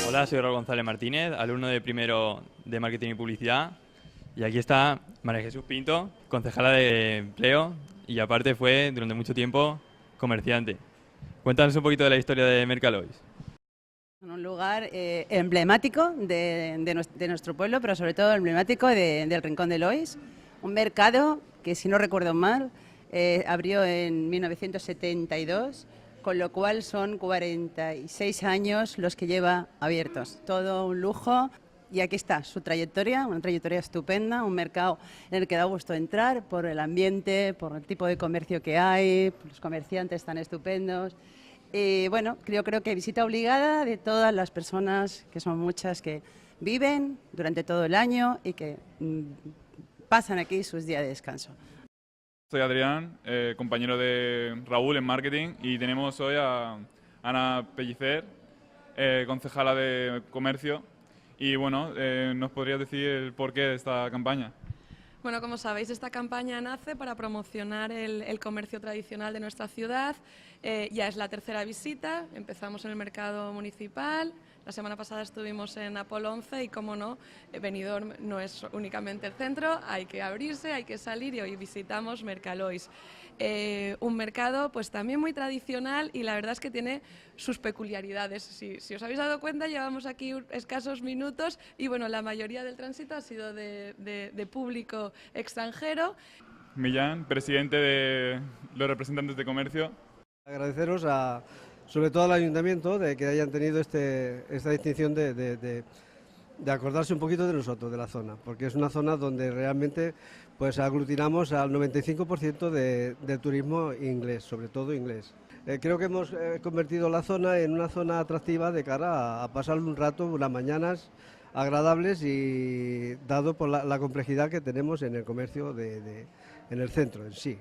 Hola, soy Raúl González Martínez, alumno de primero de Marketing y Publicidad. Y aquí está María Jesús Pinto, concejala de Empleo y aparte fue durante mucho tiempo comerciante. Cuéntanos un poquito de la historia de Mercalois. Un lugar emblemático de nuestro pueblo, pero sobre todo emblemático del Rincón de Lois. Un mercado que, si no recuerdo mal, abrió en 1972, con lo cual son 46 años los que lleva abiertos. Todo un lujo. Y aquí está su trayectoria, una trayectoria estupenda, un mercado en el que da gusto entrar por el ambiente, por el tipo de comercio que hay, los comerciantes tan estupendos. Bueno, yo creo que visita obligada de todas las personas, que son muchas, que viven durante todo el año y que pasan aquí sus días de descanso. Soy Adrián, compañero de Raúl en marketing, y tenemos hoy a Ana Pellicer, concejala de comercio. Y bueno, ¿nos podrías decir el porqué de esta campaña? Bueno, como sabéis, esta campaña nace para promocionar el comercio tradicional de nuestra ciudad. Ya es la tercera visita, empezamos en el mercado municipal, la semana pasada estuvimos en Apolo 11 y, como no, Benidorm no es únicamente el centro, hay que abrirse, hay que salir, y hoy visitamos Mercalois. Un mercado pues también muy tradicional, y la verdad es que tiene sus peculiaridades. Si os habéis dado cuenta, llevamos aquí escasos minutos y bueno, la mayoría del tránsito ha sido de público extranjero. Millán, presidente de los representantes de comercio. Agradeceros sobre todo al Ayuntamiento de que hayan tenido esta distinción de acordarse un poquito de nosotros, de la zona, porque es una zona donde realmente pues aglutinamos al 95% del turismo inglés, sobre todo inglés. Creo que hemos convertido la zona en una zona atractiva de cara a pasar un rato, unas mañanas agradables, y dado por la complejidad que tenemos en el comercio en el centro en sí.